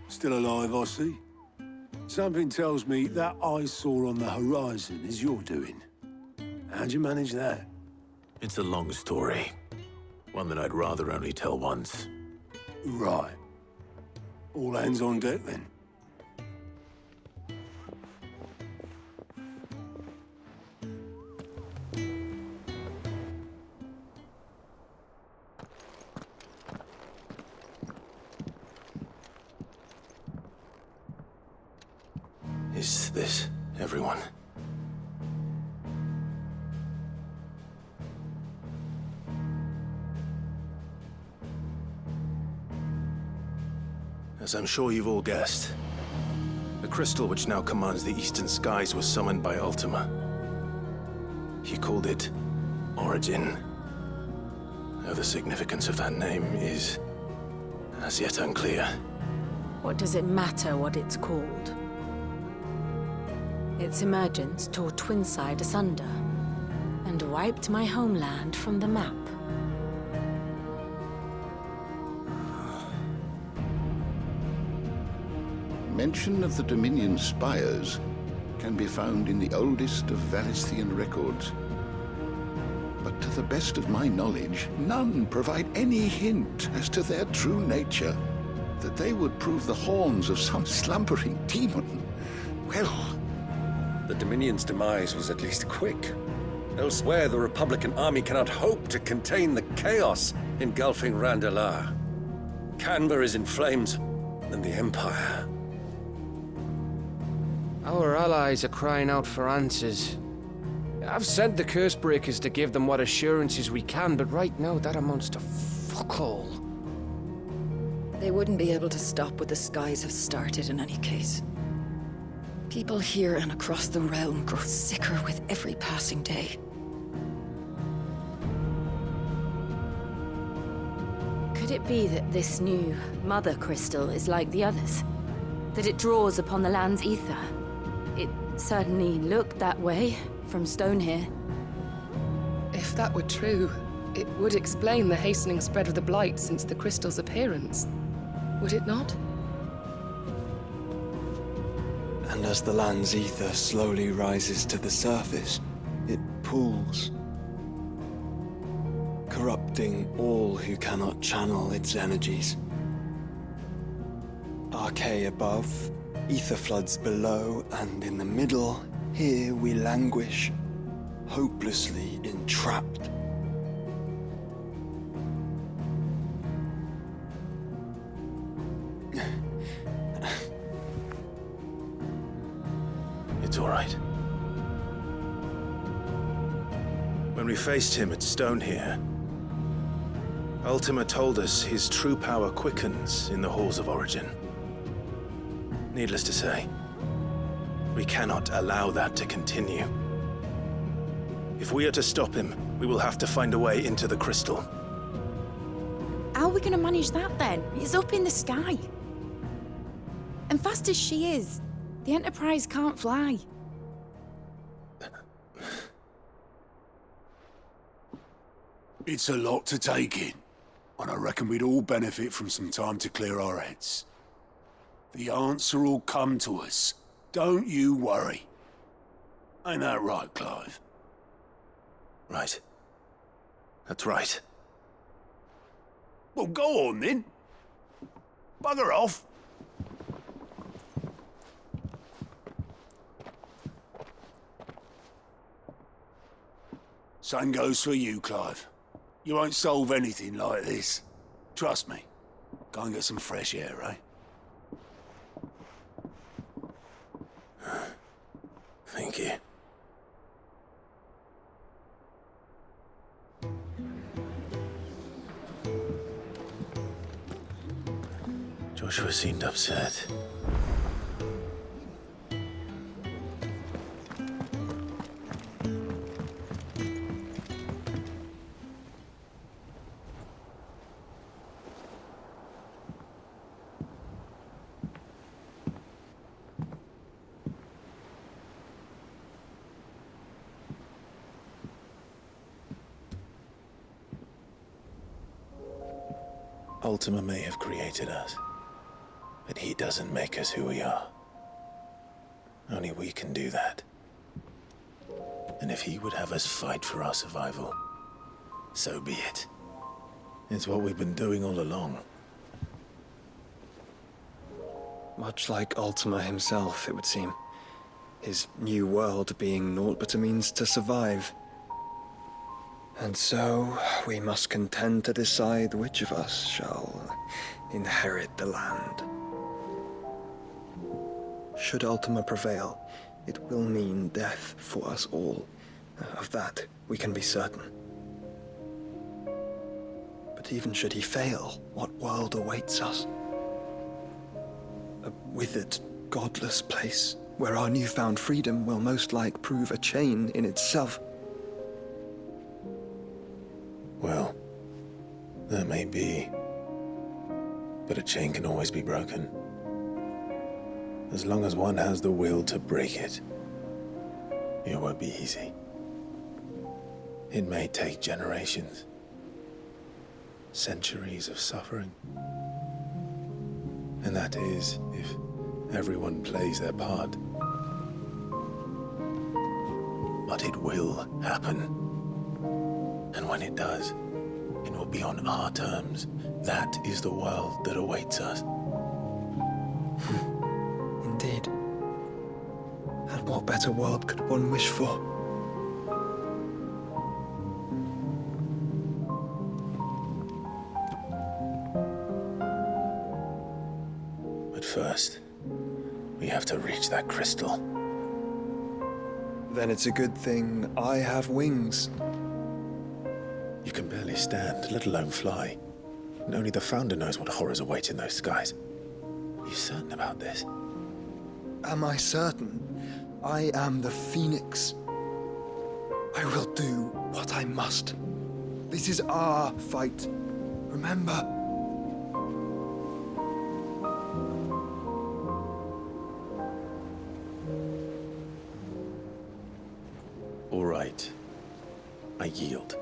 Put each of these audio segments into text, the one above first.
Still alive, I see. Something tells me that I saw on the horizon is your doing. How'd you manage that? It's a long story. One that I'd rather only tell once. Right. All hands on deck, then. Is this everyone? As I'm sure you've all guessed, the crystal which now commands the eastern skies was summoned by Ultima. He called it Origin. Though the significance of that name is as yet unclear. What does it matter what it's called? Its emergence tore Twinside asunder and wiped my homeland from the map. Mention of the Dominion spires can be found in the oldest of Valisthian records. But to the best of my knowledge, none provide any hint as to their true nature. That they would prove the horns of some slumbering demon. Well... The Dominion's demise was at least quick. Elsewhere, the Republican army cannot hope to contain the chaos engulfing Randalar. Canva is in flames, and the Empire. Our allies are crying out for answers. I've sent the Curse Breakers to give them what assurances we can, but right now that amounts to fuck all. They wouldn't be able to stop what the skies have started in any case. People here and across the realm grow sicker with every passing day. Could it be that this new Mother Crystal is like the others? That it draws upon the land's ether? It certainly looked that way from stone here. If that were true, it would explain the hastening spread of the Blight since the crystal's appearance. Would it not? And as the land's ether slowly rises to the surface, it pools, corrupting all who cannot channel its energies. Archae above, ether floods below, and in the middle, here we languish, hopelessly entrapped. It's all right. When we faced him at Stone here, Ultima told us his true power quickens in the halls of Origin. Needless to say, we cannot allow that to continue. If we are to stop him, we will have to find a way into the crystal. How are we going to manage that then? It's up in the sky. And fast as she is, the Enterprise can't fly. It's a lot to take in, and I reckon we'd all benefit from some time to clear our heads. The answer will come to us. Don't you worry. Ain't that right, Clive? Right. That's right. Well, go on then. Bugger off. Same goes for you, Clive. You won't solve anything like this. Trust me. Go and get some fresh air, eh? Thank you. Joshua seemed upset. Ultima may have created us, but he doesn't make us who we are. Only we can do that. And if he would have us fight for our survival, so be it. It's what we've been doing all along. Much like Ultima himself, it would seem. His new world being naught but a means to survive. And so, we must contend to decide which of us shall inherit the land. Should Ultima prevail, it will mean death for us all. Of that, we can be certain. But even should he fail, what world awaits us? A withered, godless place, where our newfound freedom will most like prove a chain in itself. Well, that may be. But a chain can always be broken. As long as one has the will to break it. It won't be easy. It may take generations. Centuries of suffering. And that is, if everyone plays their part. But it will happen. And when it does, it will be on our terms. That is the world that awaits us. Indeed. And what better world could one wish for? But first, we have to reach that crystal. Then it's a good thing I have wings. You can barely stand, let alone fly. And only the Founder knows what horrors await in those skies. Are you certain about this? Am I certain? I am the Phoenix. I will do what I must. This is our fight. Remember? All right. I yield.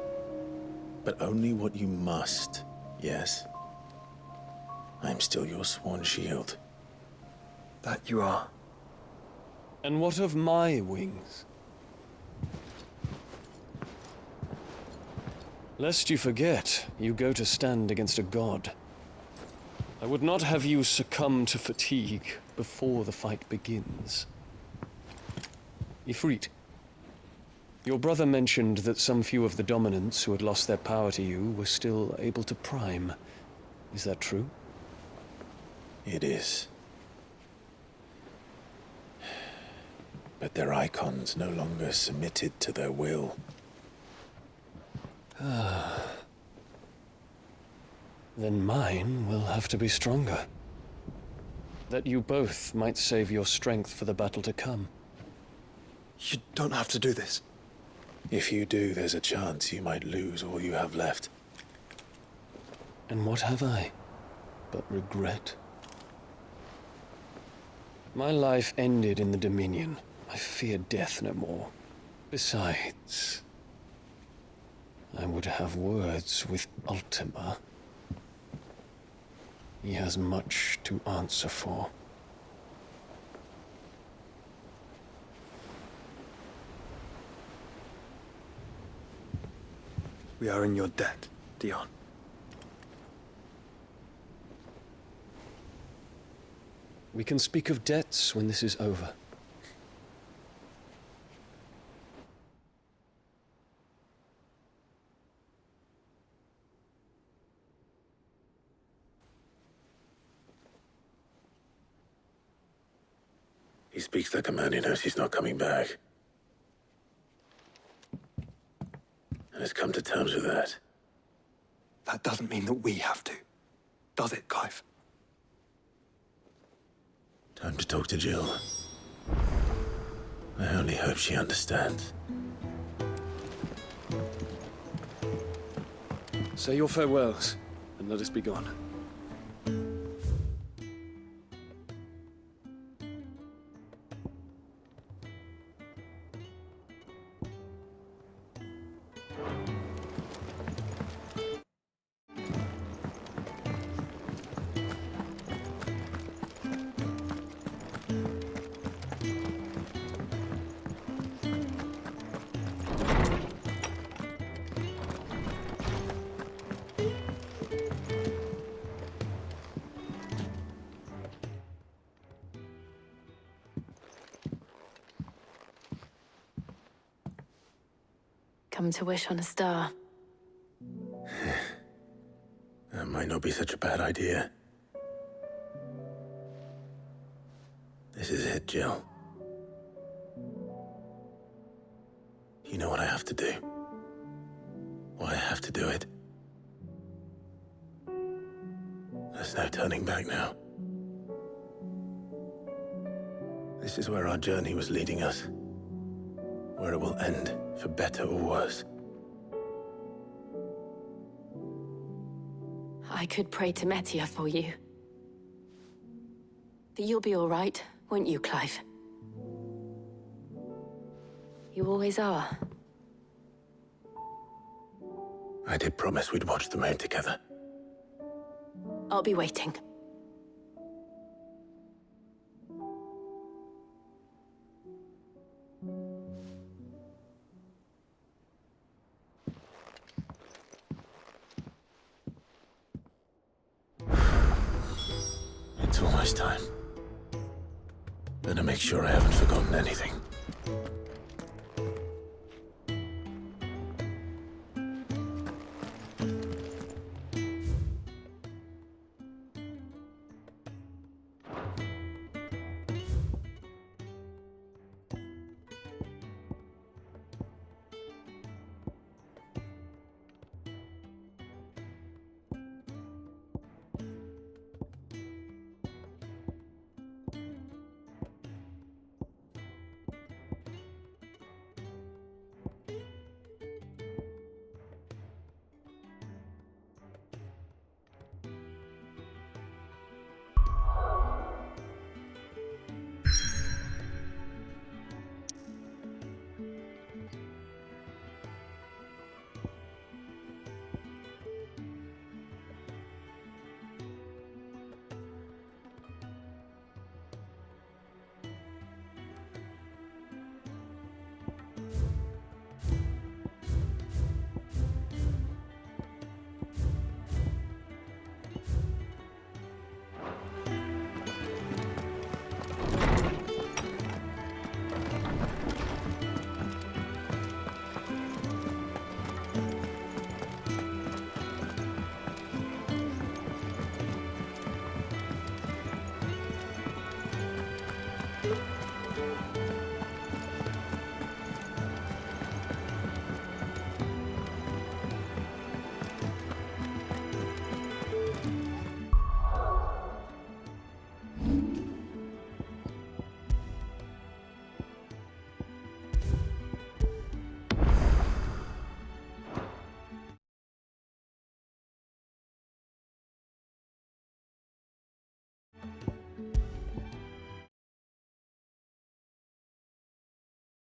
But only what you must, yes? I'm still your sworn shield. That you are. And what of my wings? Lest you forget, you go to stand against a god. I would not have you succumb to fatigue before the fight begins. Ifrit, your brother mentioned that some few of the dominants who had lost their power to you were still able to prime. Is that true? It is. But their icons no longer submitted to their will. Then mine will have to be stronger. That you both might save your strength for the battle to come. You don't have to do this. If you do, there's a chance you might lose all you have left. And what have I but regret? My life ended in the Dominion. I fear death no more. Besides, I would have words with Ultima. He has much to answer for. We are in your debt, Dion. We can speak of debts when this is over. He speaks like a man who knows he's not coming back. And has come to terms with that. That doesn't mean that we have to. Does it, Clive? Time to talk to Jill. I only hope she understands. Say your farewells, and let us be gone. come to wish on a star. That might not be such a bad idea. This is it, Jill. You know what I have to do. Why I have to do it. There's no turning back now. This is where our journey was leading us. Where it will end, for better or worse. I could pray to Metia for you. But you'll be all right, won't you, Clive? You always are. I did promise we'd watch the moon together. I'll be waiting. It's almost time. Better make sure I haven't forgotten anything.